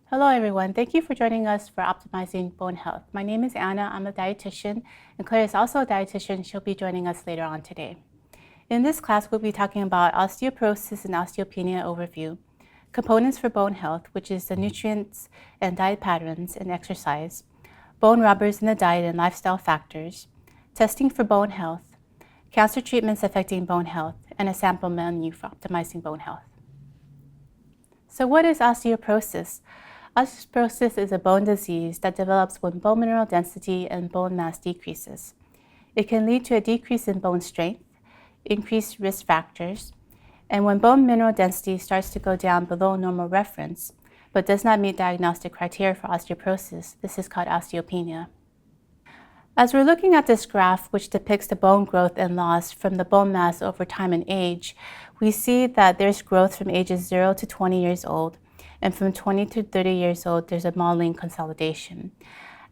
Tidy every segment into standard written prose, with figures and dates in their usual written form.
Hello everyone, thank you for joining us for Optimizing Bone Health. My name is Anna, I'm a dietitian, and Claire is also a dietitian. She'll be joining us later on today. In this class, we'll be talking about osteoporosis and osteopenia overview, components for bone health, which is the nutrients and diet patterns and exercise, bone rubbers in the diet and lifestyle factors, testing for bone health, cancer treatments affecting bone health, and a sample menu for optimizing bone health. So what is osteoporosis? Osteoporosis is a bone disease that develops when bone mineral density and bone mass decreases. It can lead to a decrease in bone strength, increased risk factors, and when bone mineral density starts to go down below normal reference, but does not meet diagnostic criteria for osteoporosis, this is called osteopenia. As we're looking at this graph, which depicts the bone growth and loss from the bone mass over time and age, we see that there's growth from ages 0 to 20 years old, and from 20 to 30 years old, there's a modeling consolidation.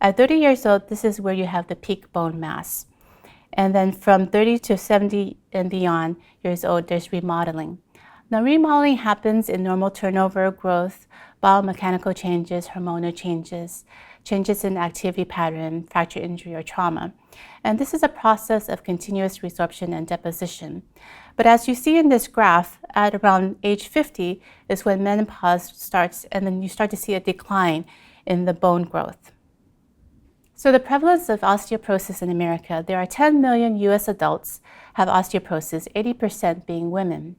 At 30 years old, this is where you have the peak bone mass. And then from 30 to 70 and beyond years old, there's remodeling. Now, remodeling happens in normal turnover, growth, biomechanical changes, hormonal changes, changes in activity pattern, fracture injury, or trauma. And this is a process of continuous resorption and deposition. But as you see in this graph, at around age 50 is when menopause starts, and then you start to see a decline in the bone growth. So the prevalence of osteoporosis in America, there are 10 million US adults have osteoporosis, 80% being women.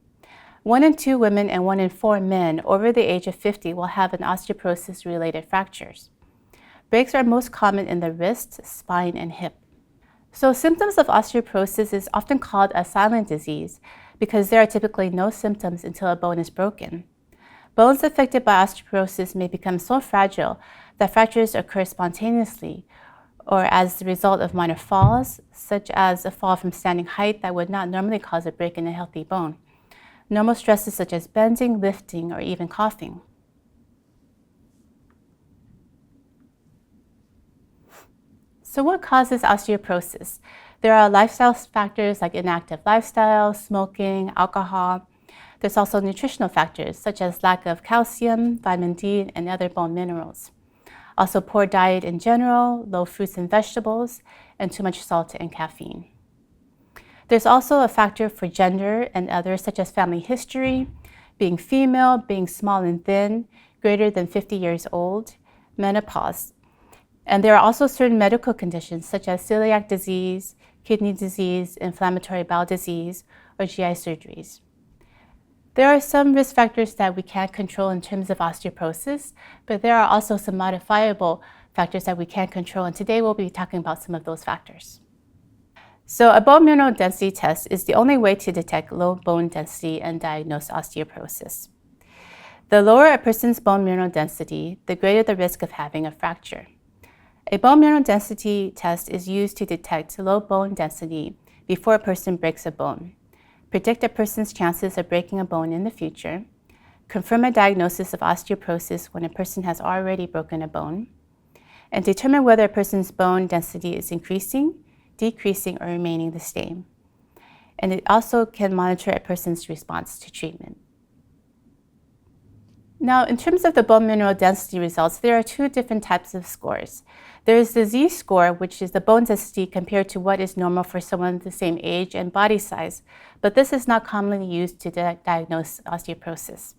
1 in 2 women and 1 in 4 men over the age of 50 will have an osteoporosis-related fractures. Breaks are most common in the wrist, spine, and hip. So symptoms of osteoporosis is often called a silent disease because there are typically no symptoms until a bone is broken. Bones affected by osteoporosis may become so fragile that fractures occur spontaneously or as the result of minor falls, such as a fall from standing height that would not normally cause a break in a healthy bone. Normal stresses such as bending, lifting, or even coughing. So what causes osteoporosis? There are lifestyle factors like inactive lifestyle, smoking, alcohol. There's also nutritional factors such as lack of calcium, vitamin D, and other bone minerals. Also poor diet in general, low fruits and vegetables, and too much salt and caffeine. There's also a factor for gender and others such as family history, being female, being small and thin, greater than 50 years old, menopause. And there are also certain medical conditions such as celiac disease, kidney disease, inflammatory bowel disease, or GI surgeries. There are some risk factors that we can't control in terms of osteoporosis, but there are also some modifiable factors that we can control, and today we'll be talking about some of those factors. So a bone mineral density test is the only way to detect low bone density and diagnose osteoporosis. The lower a person's bone mineral density, the greater the risk of having a fracture. A bone mineral density test is used to detect low bone density before a person breaks a bone, predict a person's chances of breaking a bone in the future, confirm a diagnosis of osteoporosis when a person has already broken a bone, and determine whether a person's bone density is increasing, decreasing, or remaining the same. And it also can monitor a person's response to treatment. Now, in terms of the bone mineral density results, there are 2 different types of scores. There is the Z-score, which is the bone density compared to what is normal for someone the same age and body size, but this is not commonly used to diagnose osteoporosis.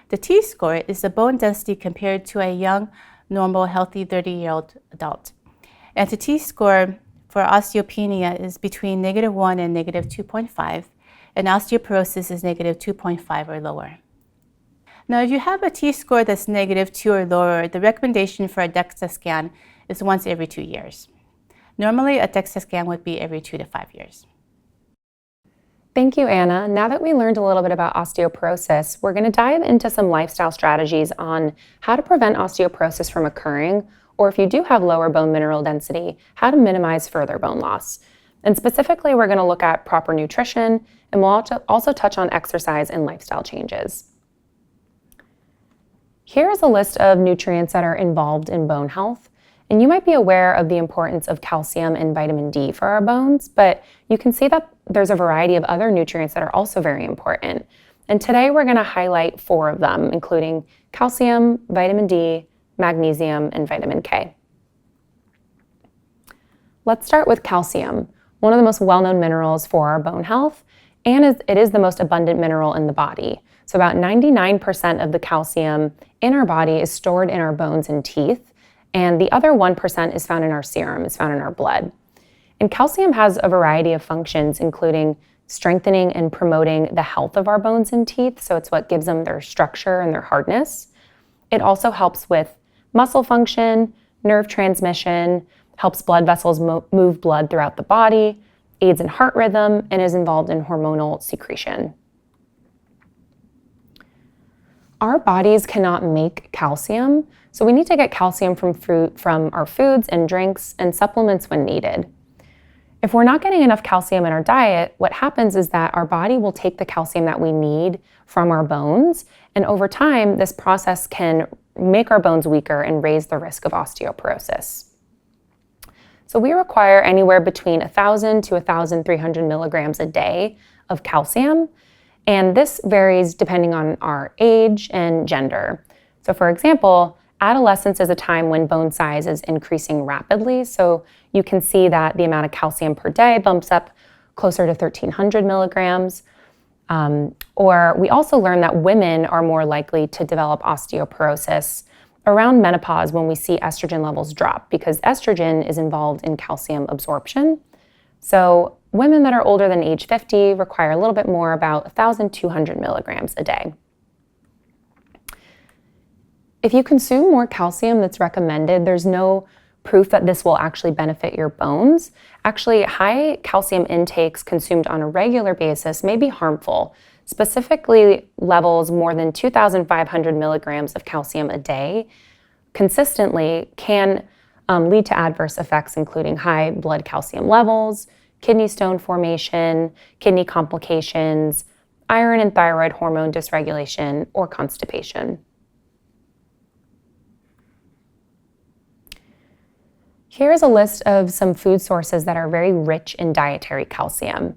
The T-score is the bone density compared to a young, normal, healthy 30-year-old adult. And the T-score for osteopenia is between -1 and -2.5, and osteoporosis is -2.5 or lower. Now, if you have a T-score that's -2 or lower, the recommendation for a DEXA scan is once every 2 years. Normally, a DEXA scan would be every 2 to 5 years. Thank you, Anna. Now that we learned a little bit about osteoporosis, we're going to dive into some lifestyle strategies on how to prevent osteoporosis from occurring, or if you do have lower bone mineral density, how to minimize further bone loss. And specifically, we're going to look at proper nutrition, and we'll also touch on exercise and lifestyle changes. Here is a list of nutrients that are involved in bone health. And you might be aware of the importance of calcium and vitamin D for our bones, but you can see that there's a variety of other nutrients that are also very important. And today we're going to highlight 4 of them, including calcium, vitamin D, magnesium, and vitamin K. Let's start with calcium, one of the most well-known minerals for our bone health, and it is the most abundant mineral in the body. So about 99% of the calcium in our body is stored in our bones and teeth, and the other 1% is found in our serum, is found in our blood. And calcium has a variety of functions, including strengthening and promoting the health of our bones and teeth, so it's what gives them their structure and their hardness. It also helps with muscle function, nerve transmission, helps blood vessels move blood throughout the body, aids in heart rhythm, and is involved in hormonal secretion. Our bodies cannot make calcium, so we need to get calcium from our foods and drinks and supplements when needed. If we're not getting enough calcium in our diet, what happens is that our body will take the calcium that we need from our bones, and over time, this process can make our bones weaker and raise the risk of osteoporosis. So we require anywhere between 1,000 to 1,300 milligrams a day of calcium, and this varies depending on our age and gender. So for example, adolescence is a time when bone size is increasing rapidly, so you can see that the amount of calcium per day bumps up closer to 1,300 milligrams. Or we also learn that women are more likely to develop osteoporosis around menopause when we see estrogen levels drop, because estrogen is involved in calcium absorption. So women that are older than age 50 require a little bit more, about 1,200 milligrams a day. If you consume more calcium that's recommended, there's no proof that this will actually benefit your bones. Actually, high calcium intakes consumed on a regular basis may be harmful. Specifically, levels more than 2,500 milligrams of calcium a day consistently can lead to adverse effects, including high blood calcium levels, kidney stone formation, kidney complications, iron and thyroid hormone dysregulation, or constipation. Here's a list of some food sources that are very rich in dietary calcium.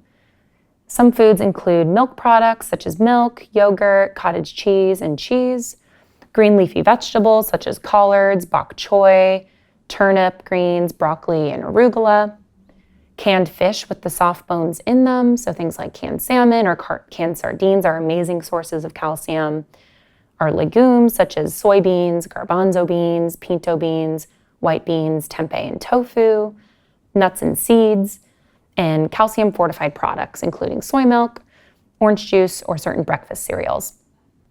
Some foods include milk products such as milk, yogurt, cottage cheese, and cheese, green leafy vegetables such as collards, bok choy, turnip greens, broccoli, and arugula, canned fish with the soft bones in them, so things like canned salmon or canned sardines are amazing sources of calcium, our legumes such as soybeans, garbanzo beans, pinto beans, white beans, tempeh, and tofu, nuts and seeds, and calcium-fortified products, including soy milk, orange juice, or certain breakfast cereals.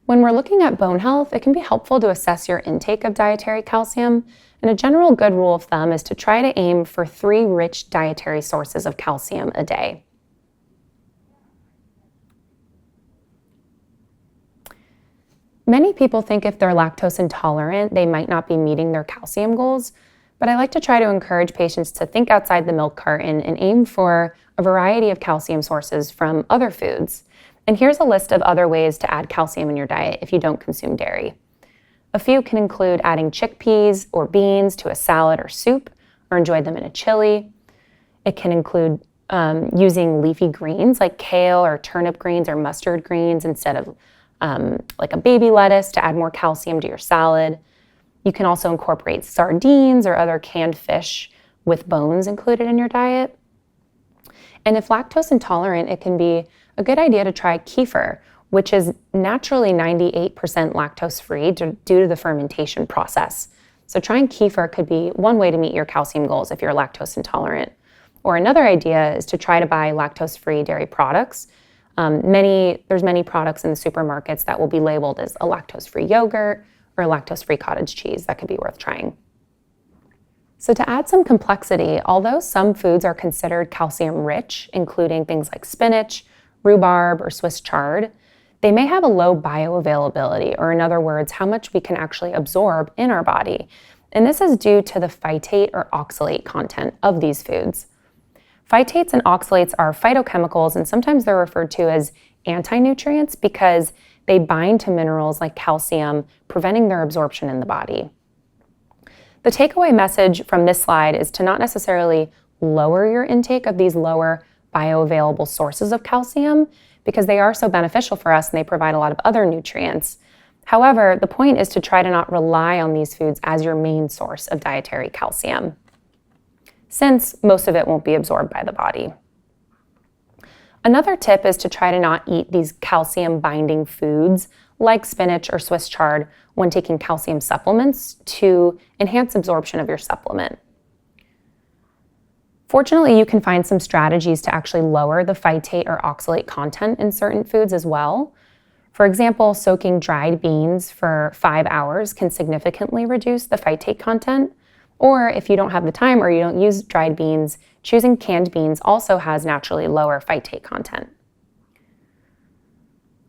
When we're looking at bone health, it can be helpful to assess your intake of dietary calcium, and a general good rule of thumb is to try to aim for 3 rich dietary sources of calcium a day. Many people think if they're lactose intolerant, they might not be meeting their calcium goals, but I like to try to encourage patients to think outside the milk carton and aim for a variety of calcium sources from other foods. And here's a list of other ways to add calcium in your diet if you don't consume dairy. A few can include adding chickpeas or beans to a salad or soup, or enjoy them in a chili. It can include using leafy greens like kale or turnip greens or mustard greens instead of like a baby lettuce to add more calcium to your salad. You can also incorporate sardines or other canned fish with bones included in your diet. And if lactose intolerant, it can be a good idea to try kefir, which is naturally 98% lactose-free due to the fermentation process. So trying kefir could be one way to meet your calcium goals if you're lactose intolerant. Or another idea is to try to buy lactose-free dairy products. There's many products in the supermarkets that will be labeled as a lactose-free yogurt or lactose-free cottage cheese. That could be worth trying. So to add some complexity, although some foods are considered calcium-rich, including things like spinach, rhubarb, or Swiss chard, they may have a low bioavailability, or in other words, how much we can actually absorb in our body. And this is due to the phytate or oxalate content of these foods. Phytates and oxalates are phytochemicals, and sometimes they're referred to as anti-nutrients because they bind to minerals like calcium, preventing their absorption in the body. The takeaway message from this slide is to not necessarily lower your intake of these lower bioavailable sources of calcium, because they are so beneficial for us and they provide a lot of other nutrients. However, the point is to try to not rely on these foods as your main source of dietary calcium, since most of it won't be absorbed by the body. Another tip is to try to not eat these calcium-binding foods like spinach or Swiss chard when taking calcium supplements to enhance absorption of your supplement. Fortunately, you can find some strategies to actually lower the phytate or oxalate content in certain foods as well. For example, soaking dried beans for 5 hours can significantly reduce the phytate content. Or if you don't have the time or you don't use dried beans, choosing canned beans also has naturally lower phytate content.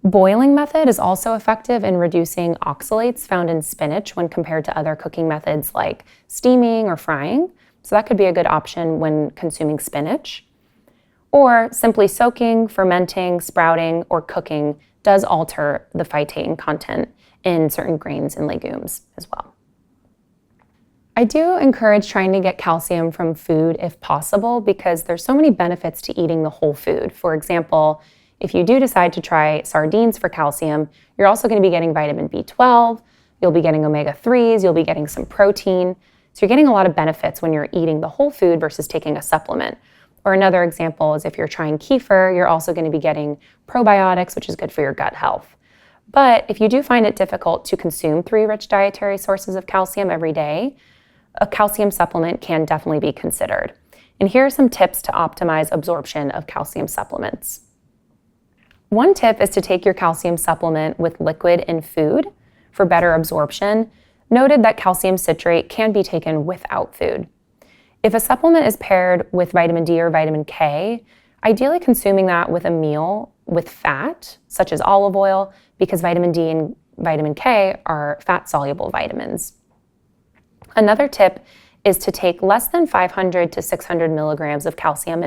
Boiling method is also effective in reducing oxalates found in spinach when compared to other cooking methods like steaming or frying. So that could be a good option when consuming spinach. Or simply soaking, fermenting, sprouting, or cooking does alter the phytate content in certain grains and legumes as well. I do encourage trying to get calcium from food if possible because there's so many benefits to eating the whole food. For example, if you do decide to try sardines for calcium, you're also going to be getting vitamin B12, you'll be getting omega-3s, you'll be getting some protein. So you're getting a lot of benefits when you're eating the whole food versus taking a supplement. Or another example is if you're trying kefir, you're also going to be getting probiotics, which is good for your gut health. But if you do find it difficult to consume 3 rich dietary sources of calcium every day, a calcium supplement can definitely be considered. And here are some tips to optimize absorption of calcium supplements. One tip is to take your calcium supplement with liquid in food for better absorption. Noted that calcium citrate can be taken without food. If a supplement is paired with vitamin D or vitamin K, ideally consuming that with a meal with fat, such as olive oil, because vitamin D and vitamin K are fat-soluble vitamins. Another tip is to take less than 500 to 600 milligrams of calcium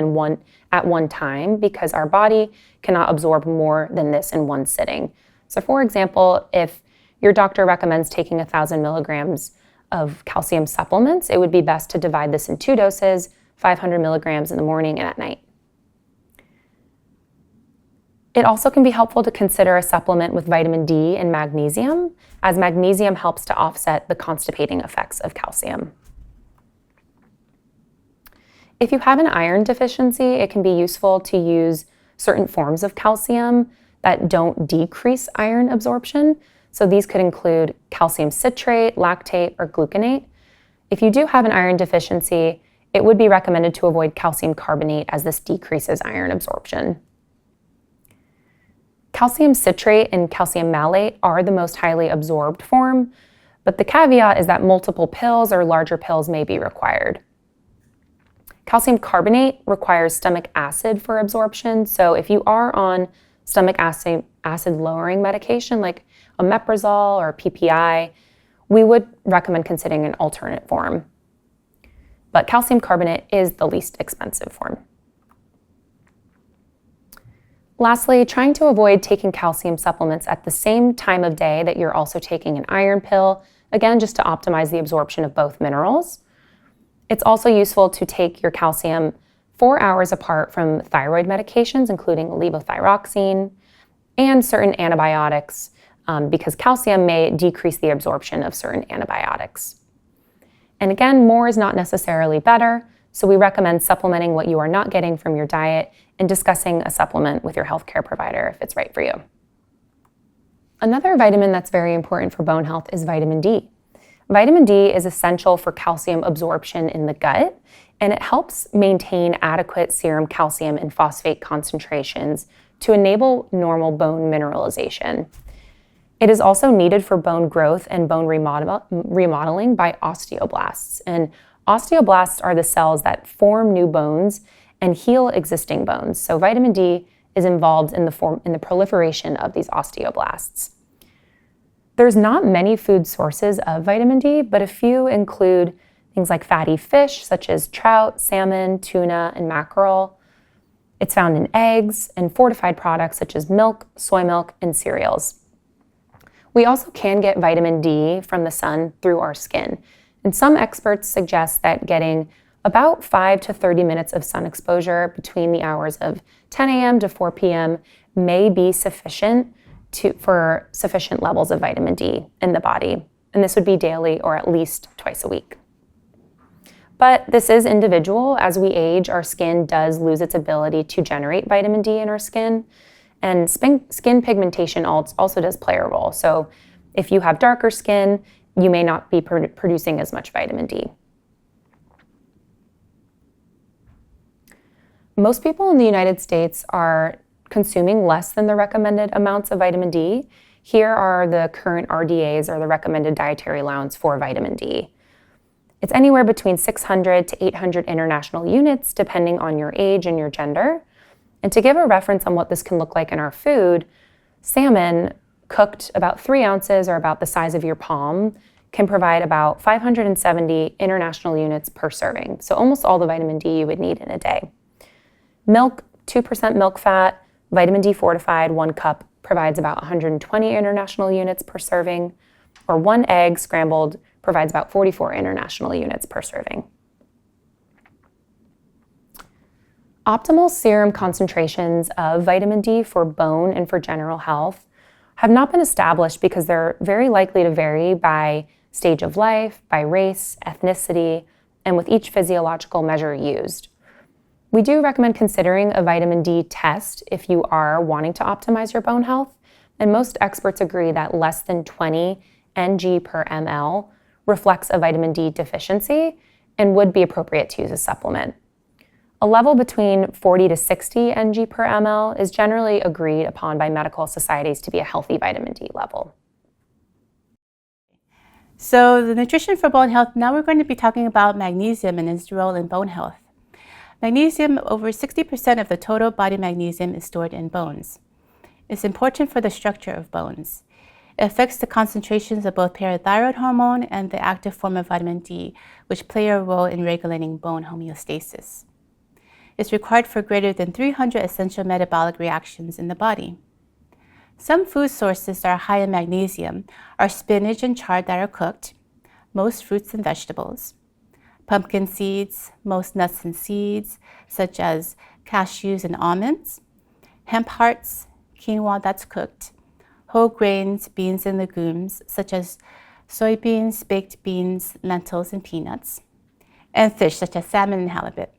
at one time because our body cannot absorb more than this in one sitting. So for example, if your doctor recommends taking 1,000 milligrams of calcium supplements, it would be best to divide this in 2 doses, 500 milligrams in the morning and at night. It also can be helpful to consider a supplement with vitamin D and magnesium, as magnesium helps to offset the constipating effects of calcium. If you have an iron deficiency, it can be useful to use certain forms of calcium that don't decrease iron absorption. So these could include calcium citrate, lactate, or gluconate. If you do have an iron deficiency, it would be recommended to avoid calcium carbonate as this decreases iron absorption. Calcium citrate and calcium malate are the most highly absorbed form, but the caveat is that multiple pills or larger pills may be required. Calcium carbonate requires stomach acid for absorption, so if you are on stomach acid lowering medication like omeprazole or PPI, we would recommend considering an alternate form. But calcium carbonate is the least expensive form. Lastly, trying to avoid taking calcium supplements at the same time of day that you're also taking an iron pill, again, just to optimize the absorption of both minerals. It's also useful to take your calcium 4 hours apart from thyroid medications, including levothyroxine and certain antibiotics, because calcium may decrease the absorption of certain antibiotics. And again, more is not necessarily better, so we recommend supplementing what you are not getting from your diet and discussing a supplement with your healthcare provider if it's right for you. Another vitamin that's very important for bone health is vitamin D. Vitamin D is essential for calcium absorption in the gut, and it helps maintain adequate serum calcium and phosphate concentrations to enable normal bone mineralization. It is also needed for bone growth and bone remodeling by osteoblasts. And osteoblasts are the cells that form new bones and heal existing bones. So vitamin D is involved in the proliferation of these osteoblasts. There's not many food sources of vitamin D, but a few include things like fatty fish, such as trout, salmon, tuna, and mackerel. It's found in eggs and fortified products such as milk, soy milk, and cereals. We also can get vitamin D from the sun through our skin. And some experts suggest that getting about 5 to 30 minutes of sun exposure between the hours of 10 a.m. to 4 p.m. may be sufficient for sufficient levels of vitamin D in the body. And this would be daily or at least twice a week. But this is individual. As we age, our skin does lose its ability to generate vitamin D in our skin. And skin pigmentation also does play a role. So if you have darker skin, you may not be producing as much vitamin D. Most people in the United States are consuming less than the recommended amounts of vitamin D. Here are the current RDAs, or the recommended dietary allowance for vitamin D. It's anywhere between 600 to 800 international units, depending on your age and your gender. And to give a reference on what this can look like in our food, salmon cooked about 3 ounces, or about the size of your palm, can provide about 570 international units per serving. So almost all the vitamin D you would need in a day. Milk, 2% milk fat, vitamin D fortified, 1 cup, provides about 120 international units per serving, or 1 egg scrambled provides about 44 international units per serving. Optimal serum concentrations of vitamin D for bone and for general health have not been established because they're very likely to vary by stage of life, by race, ethnicity, and with each physiological measure used. We do recommend considering a vitamin D test if you are wanting to optimize your bone health, and most experts agree that less than 20 ng per ml reflects a vitamin D deficiency and would be appropriate to use a supplement. A level between 40 to 60 ng per ml is generally agreed upon by medical societies to be a healthy vitamin D level. So the nutrition for bone health, now we're going to be talking about magnesium and its role in bone health. Magnesium, over 60% of the total body magnesium is stored in bones. It's important for the structure of bones. It affects the concentrations of both parathyroid hormone and the active form of vitamin D, which play a role in regulating bone homeostasis. It's required for greater than 300 essential metabolic reactions in the body. Some food sources that are high in magnesium are spinach and chard that are cooked, most fruits and vegetables, pumpkin seeds, most nuts and seeds, such as cashews and almonds, hemp hearts, quinoa that's cooked, whole grains, beans and legumes, such as soybeans, baked beans, lentils, and peanuts, and fish, such as salmon and halibut.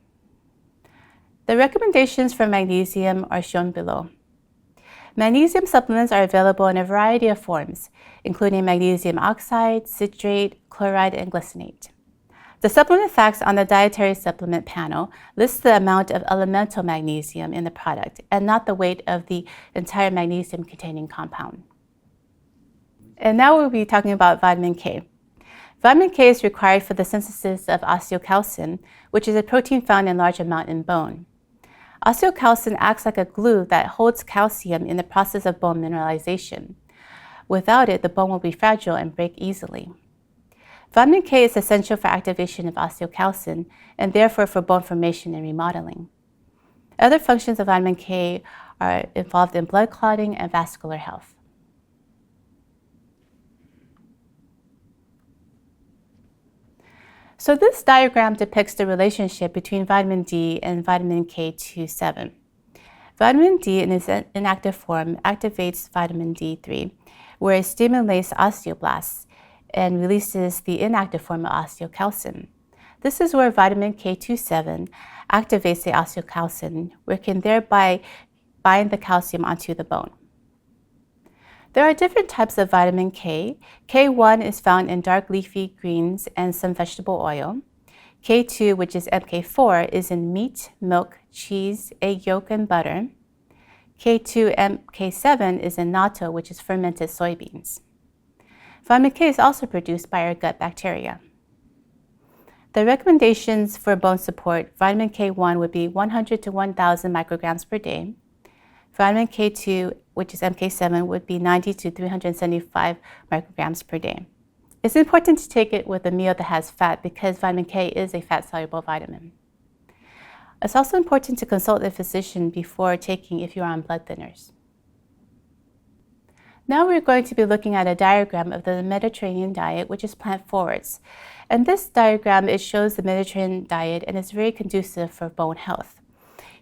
The recommendations for magnesium are shown below. Magnesium supplements are available in a variety of forms, including magnesium oxide, citrate, chloride, and glycinate. The supplement facts on the dietary supplement panel lists the amount of elemental magnesium in the product and not the weight of the entire magnesium-containing compound. And now we'll be talking about vitamin K. Vitamin K is required for the synthesis of osteocalcin, which is a protein found in large amount in bone. Osteocalcin acts like a glue that holds calcium in the process of bone mineralization. Without it, the bone will be fragile and break easily. Vitamin K is essential for activation of osteocalcin and therefore for bone formation and remodeling. Other functions of vitamin K are involved in blood clotting and vascular health. So this diagram depicts the relationship between vitamin D and vitamin K27. Vitamin D in its inactive form activates vitamin D3, where it stimulates osteoblasts and releases the inactive form of osteocalcin. This is where vitamin K27 activates the osteocalcin, where it can thereby bind the calcium onto the bone. There are different types of vitamin K. K1 is found in dark leafy greens and some vegetable oil. K2, which is MK4, is in meat, milk, cheese, egg yolk, and butter. K2 MK7 is in natto, which is fermented soybeans. Vitamin K is also produced by our gut bacteria. The recommendations for bone support, vitamin K1 would be 100 to 1,000 micrograms per day. Vitamin K2, which is MK7, would be 90 to 375 micrograms per day. It's important to take it with a meal that has fat because vitamin K is a fat-soluble vitamin. It's also important to consult a physician before taking if you're on blood thinners. Now we're going to be looking at a diagram of the Mediterranean diet, which is plant forwards. And this diagram, it shows the Mediterranean diet and it's very conducive for bone health.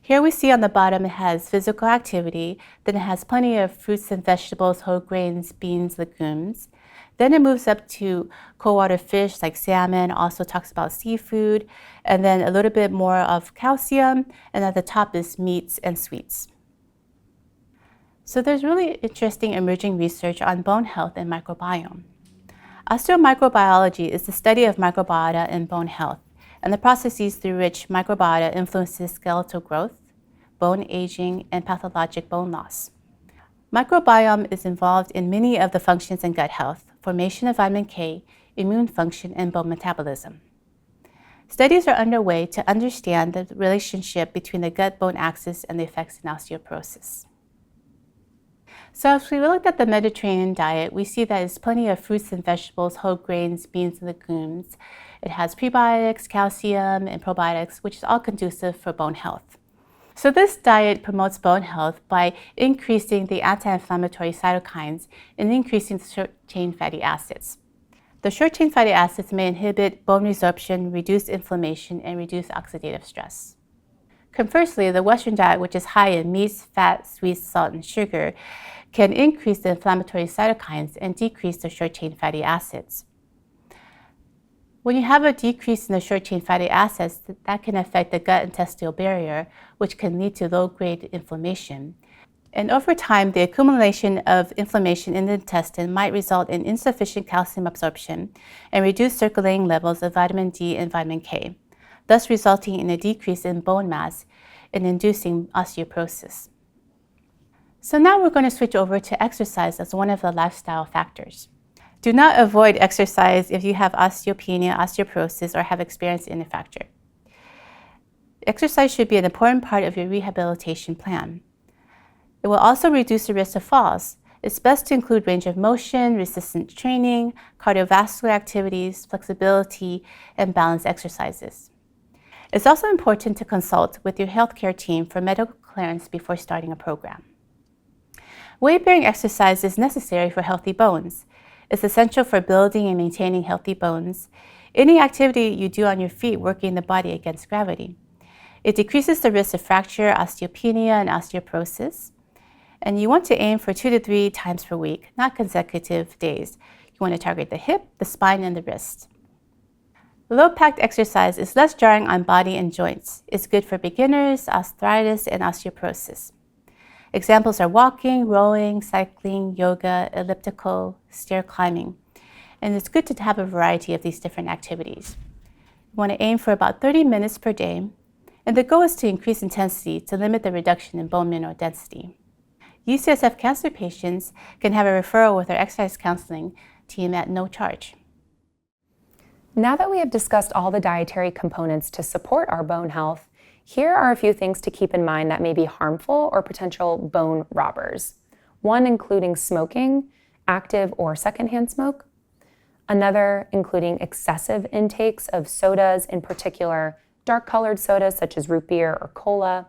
Here we see on the bottom it has physical activity, then it has plenty of fruits and vegetables, whole grains, beans, legumes. Then it moves up to cold water fish like salmon, also talks about seafood, and then a little bit more of calcium, and at the top is meats and sweets. So there's really interesting emerging research on bone health and microbiome. Osteomicrobiology is the study of microbiota in bone health and the processes through which microbiota influences skeletal growth, bone aging, and pathologic bone loss. Microbiome is involved in many of the functions in gut health, formation of vitamin K, immune function, and bone metabolism. Studies are underway to understand the relationship between the gut-bone axis and the effects in osteoporosis. So as we looked at the Mediterranean diet, we see that it's plenty of fruits and vegetables, whole grains, beans, and legumes. It has prebiotics, calcium, and probiotics, which is all conducive for bone health. So this diet promotes bone health by increasing the anti-inflammatory cytokines and increasing the short-chain fatty acids. The short-chain fatty acids may inhibit bone resorption, reduce inflammation, and reduce oxidative stress. Conversely, the Western diet, which is high in meats, fat, sweets, salt, and sugar, can increase the inflammatory cytokines and decrease the short-chain fatty acids. When you have a decrease in the short-chain fatty acids, that can affect the gut-intestinal barrier, which can lead to low-grade inflammation. And over time, the accumulation of inflammation in the intestine might result in insufficient calcium absorption and reduced circulating levels of vitamin D and vitamin K, thus resulting in a decrease in bone mass and inducing osteoporosis. So now we're going to switch over to exercise as one of the lifestyle factors. Do not avoid exercise if you have osteopenia, osteoporosis, or have experienced any fracture. Exercise should be an important part of your rehabilitation plan. It will also reduce the risk of falls. It's best to include range of motion, resistance training, cardiovascular activities, flexibility, and balance exercises. It's also important to consult with your healthcare team for medical clearance before starting a program. Weight-bearing exercise is necessary for healthy bones. It's essential for building and maintaining healthy bones. Any activity you do on your feet working the body against gravity. It decreases the risk of fracture, osteopenia, and osteoporosis. And you want to aim for 2 to 3 times per week, not consecutive days. You want to target the hip, the spine, and the wrist. Low-impact exercise is less jarring on body and joints. It's good for beginners, arthritis, and osteoporosis. Examples are walking, rowing, cycling, yoga, elliptical, stair climbing. And it's good to have a variety of these different activities. You want to aim for about 30 minutes per day, and the goal is to increase intensity to limit the reduction in bone mineral density. UCSF cancer patients can have a referral with our exercise counseling team at no charge. Now that we have discussed all the dietary components to support our bone health, here are a few things to keep in mind that may be harmful or potential bone robbers. One including smoking, active or secondhand smoke. Another including excessive intakes of sodas, in particular dark-colored sodas such as root beer or cola.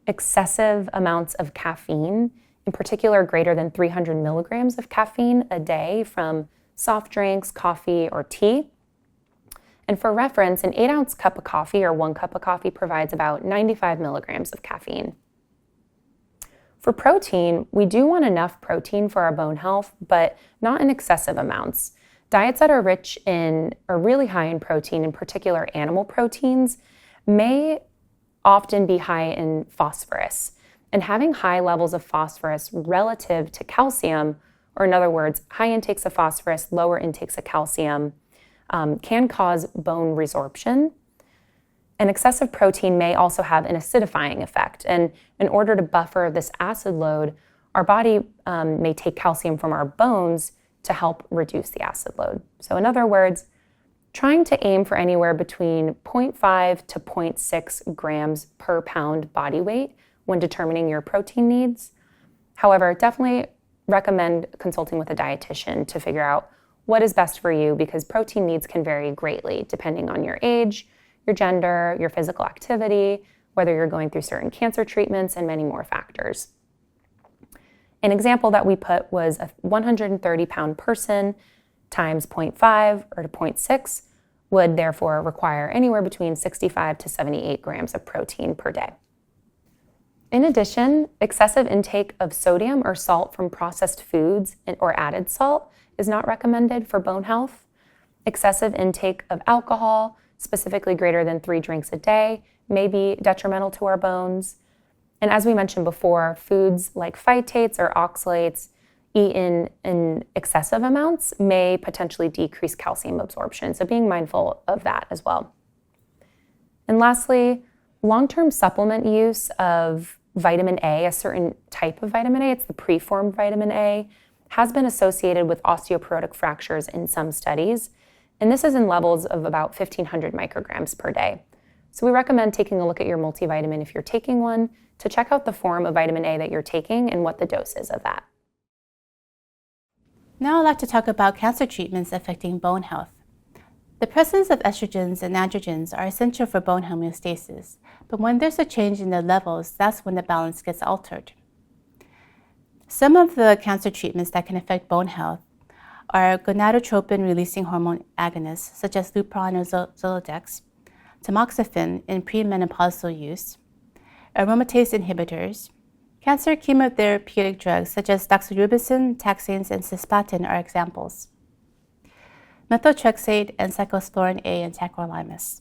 Excessive amounts of caffeine, in particular greater than 300 milligrams of caffeine a day from soft drinks, coffee, or tea. And for reference, an 8-ounce cup of coffee or 1 cup of coffee provides about 95 milligrams of caffeine. For protein, we do want enough protein for our bone health, but not in excessive amounts. Diets that are rich in or really high in protein, in particular animal proteins, may often be high in phosphorus. And having high levels of phosphorus relative to calcium, or in other words, high intakes of phosphorus, lower intakes of calcium, can cause bone resorption. And excessive protein may also have an acidifying effect. And in order to buffer this acid load, our body may take calcium from our bones to help reduce the acid load. So in other words, trying to aim for anywhere between 0.5 to 0.6 grams per pound body weight when determining your protein needs. However, definitely recommend consulting with a dietitian to figure out what is best for you, because protein needs can vary greatly depending on your age, your gender, your physical activity, whether you're going through certain cancer treatments, and many more factors. An example that we put was a 130-pound person times 0.5 or to 0.6 would therefore require anywhere between 65 to 78 grams of protein per day. In addition, excessive intake of sodium or salt from processed foods or added salt is not recommended for bone health. Excessive intake of alcohol, specifically greater than 3 drinks a day, may be detrimental to our bones. And as we mentioned before, foods like phytates or oxalates eaten in excessive amounts may potentially decrease calcium absorption. So being mindful of that as well. And lastly, long-term supplement use of vitamin A, a certain type of vitamin A, it's the preformed vitamin A, has been associated with osteoporotic fractures in some studies. And this is in levels of about 1,500 micrograms per day. So we recommend taking a look at your multivitamin if you're taking one to check out the form of vitamin A that you're taking and what the dose is of that. Now I'd like to talk about cancer treatments affecting bone health. The presence of estrogens and androgens are essential for bone homeostasis, but when there's a change in the levels, that's when the balance gets altered. Some of the cancer treatments that can affect bone health are gonadotropin-releasing hormone agonists, such as Lupron or Zoladex, tamoxifen in premenopausal use, aromatase inhibitors. Cancer chemotherapeutic drugs such as doxorubicin, taxanes, and cisplatin are examples. Methotrexate and cyclosporin A and tacrolimus.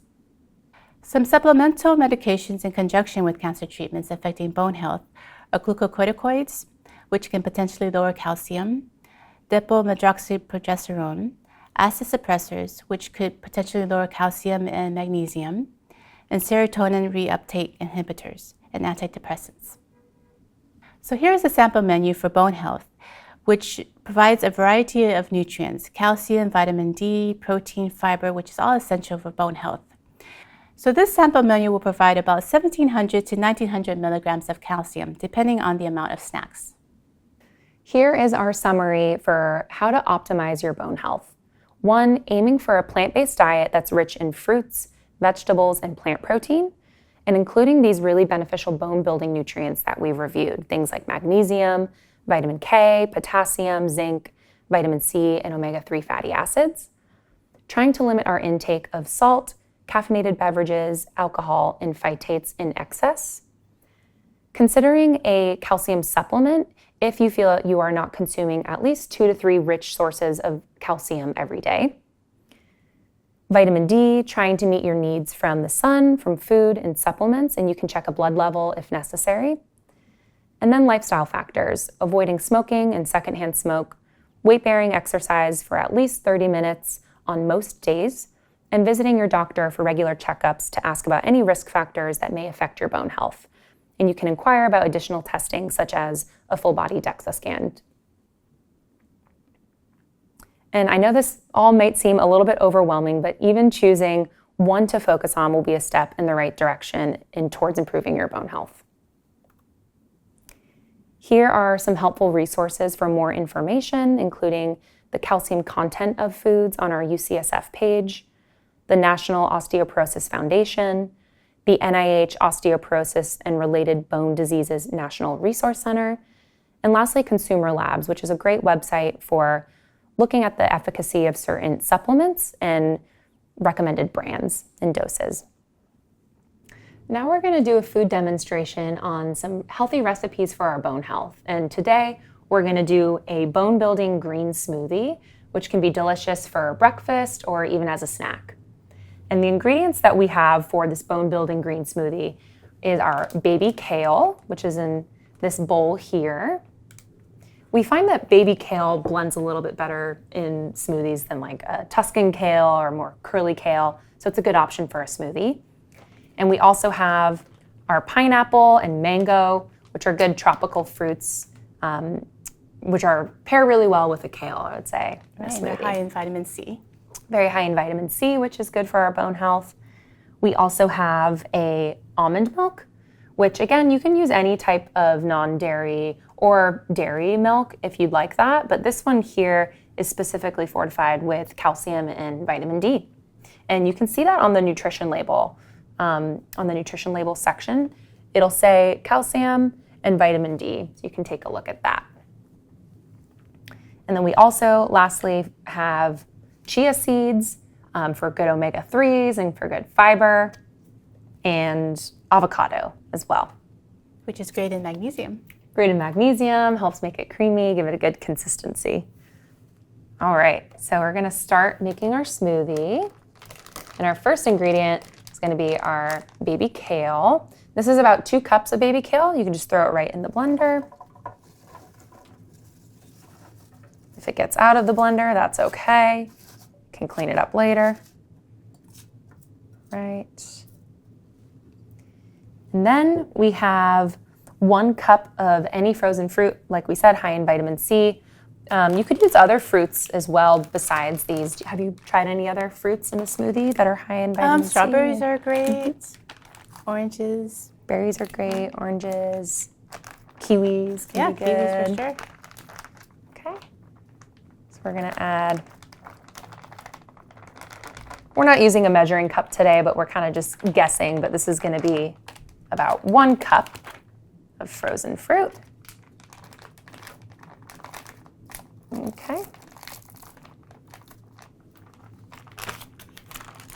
Some supplemental medications in conjunction with cancer treatments affecting bone health are glucocorticoids, which can potentially lower calcium, depomedroxyprogesterone, acid suppressors, which could potentially lower calcium and magnesium, and serotonin reuptake inhibitors and antidepressants. So here's a sample menu for bone health, which provides a variety of nutrients: calcium, vitamin D, protein, fiber, which is all essential for bone health. So this sample menu will provide about 1,700 to 1,900 milligrams of calcium, depending on the amount of snacks. Here is our summary for how to optimize your bone health. 1, aiming for a plant-based diet that's rich in fruits, vegetables, and plant protein, and including these really beneficial bone-building nutrients that we've reviewed, things like magnesium, vitamin K, potassium, zinc, vitamin C, and omega-3 fatty acids. Trying to limit our intake of salt, caffeinated beverages, alcohol, and phytates in excess. Considering a calcium supplement if you feel you are not consuming at least 2 to 3 rich sources of calcium every day. Vitamin D, trying to meet your needs from the sun, from food, and supplements, and you can check a blood level if necessary. And then lifestyle factors, avoiding smoking and secondhand smoke, weight-bearing exercise for at least 30 minutes on most days, and visiting your doctor for regular checkups to ask about any risk factors that may affect your bone health. And you can inquire about additional testing, such as a full-body DEXA scan. And I know this all might seem a little bit overwhelming, but even choosing one to focus on will be a step in the right direction towards improving your bone health. Here are some helpful resources for more information, including the calcium content of foods on our UCSF page, the National Osteoporosis Foundation, the NIH Osteoporosis and Related Bone Diseases National Resource Center, and lastly, Consumer Labs, which is a great website for looking at the efficacy of certain supplements and recommended brands and doses. Now we're going to do a food demonstration on some healthy recipes for our bone health. And today we're going to do a bone-building green smoothie, which can be delicious for breakfast or even as a snack. And the ingredients that we have for this bone-building green smoothie is our baby kale, which is in this bowl here. We find that baby kale blends a little bit better in smoothies than like a Tuscan kale or more curly kale, so it's a good option for a smoothie. And we also have our pineapple and mango, which are good tropical fruits, which are pair really well with the kale, I would say. Right, they're high in vitamin C. Very high in vitamin C, which is good for our bone health. We also have a almond milk, which again, you can use any type of non-dairy or dairy milk if you'd like that, but this one here is specifically fortified with calcium and vitamin D. And you can see that on the nutrition label. On the nutrition label section, it'll say calcium and vitamin D, so you can take a look at that. And then we also, lastly, have chia seeds for good omega-3s and for good fiber, and avocado as well. which is great in magnesium. Great in magnesium, helps make it creamy, give it a good consistency. All right, so we're gonna start making our smoothie. And our first ingredient is gonna be our baby kale. This is about 2 cups of baby kale. You can just throw it right in the blender. If it gets out of the blender, that's okay. You can clean it up later. Right. And then we have 1 cup of any frozen fruit, like we said, high in vitamin C. You could use other fruits as well besides these. Have you tried any other fruits in a smoothie that are high in vitamin C? Strawberries are great. Oranges. Berries are great. Oranges. Kiwis can be good. Kiwis for sure. Okay. So we're going to add, we're not using a measuring cup today, but we're kind of just guessing, but this is going to be about 1 cup of frozen fruit. Okay.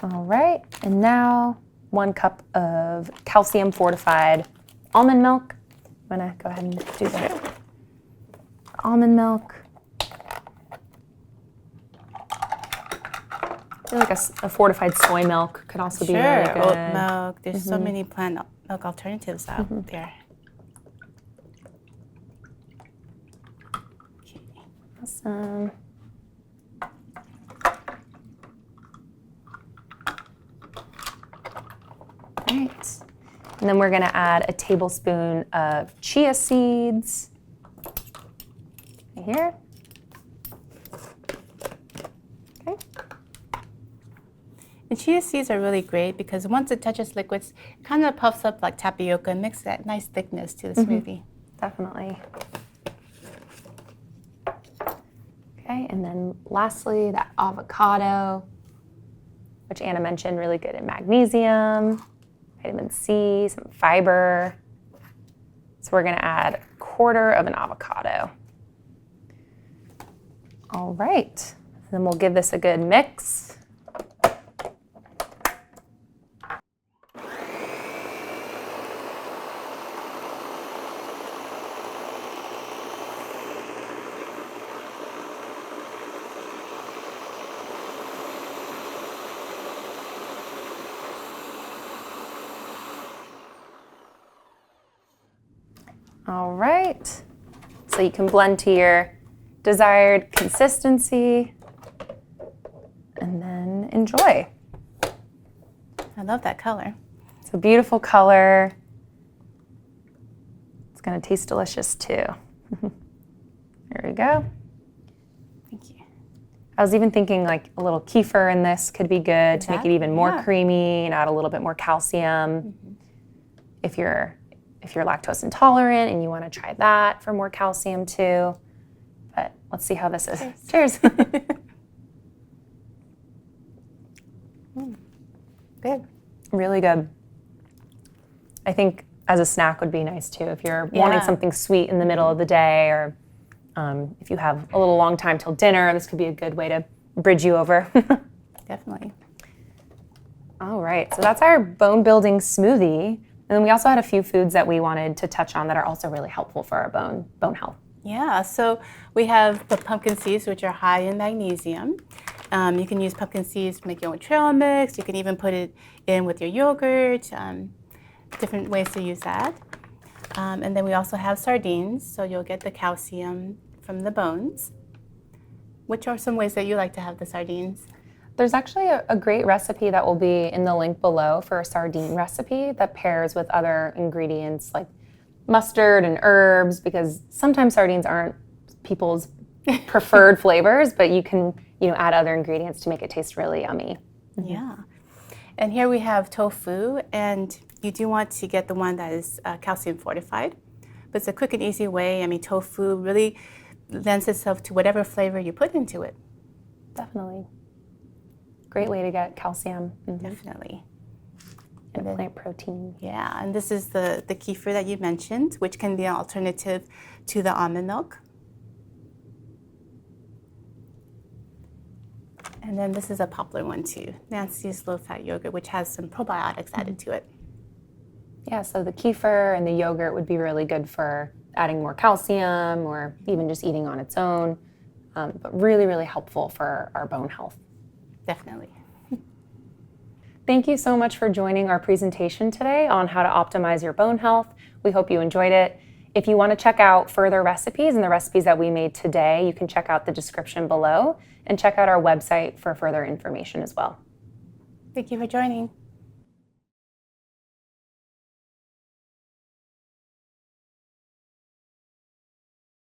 All right, and now 1 cup of calcium fortified almond milk. I'm gonna go ahead and do the almond milk. I feel like a fortified soy milk could also be really good. Oat milk. There's so many plant milk alternatives out there. Awesome. All right. And then we're going to add a tablespoon of chia seeds. Right here. Okay. And chia seeds are really great because once it touches liquids, it kind of puffs up like tapioca and makes that nice thickness to the smoothie. Definitely. Okay, and then lastly, that avocado, which Anna mentioned, really good in magnesium, vitamin C, some fiber. So we're gonna add 1/4 of an avocado. All right, then we'll give this a good mix. All right, so you can blend to your desired consistency and then enjoy. I love that color. It's a beautiful color. It's gonna taste delicious too. There we go. Thank you. I was even thinking like a little kefir in this could be good to make it even more creamy and add a little bit more calcium. If you're lactose intolerant and you want to try that for more calcium too. But let's see how this is. Cheers. Good. Really good. I think as a snack would be nice too if you're wanting something sweet in the middle of the day, or if you have a little long time till dinner, this could be a good way to bridge you over. Definitely. All right, so that's our bone building smoothie. And then we also had a few foods that we wanted to touch on that are also really helpful for our bone health. Yeah, so we have the pumpkin seeds, which are high in magnesium. You can use pumpkin seeds to make your own trail mix. You can even put it in with your yogurt, different ways to use that. And then we also have sardines, so you'll get the calcium from the bones. Which are some ways that you like to have the sardines? There's actually a great recipe that will be in the link below for a sardine recipe that pairs with other ingredients like mustard and herbs, because sometimes sardines aren't people's preferred flavors, but you can add other ingredients to make it taste really yummy. Yeah. And here we have tofu, and you do want to get the one that is calcium fortified. But it's a quick and easy way. I mean, tofu really lends itself to whatever flavor you put into it. Definitely. Great way to get calcium. Definitely. And plant protein. Yeah, and this is the kefir that you mentioned, which can be an alternative to the almond milk. And then this is a popular one too, Nancy's low-fat yogurt, which has some probiotics added to it. Yeah, so the kefir and the yogurt would be really good for adding more calcium or even just eating on its own, but really, really helpful for our bone health. Definitely. Thank you so much for joining our presentation today on how to optimize your bone health. We hope you enjoyed it. If you want to check out further recipes and the recipes that we made today, you can check out the description below and check out our website for further information as well. Thank you for joining.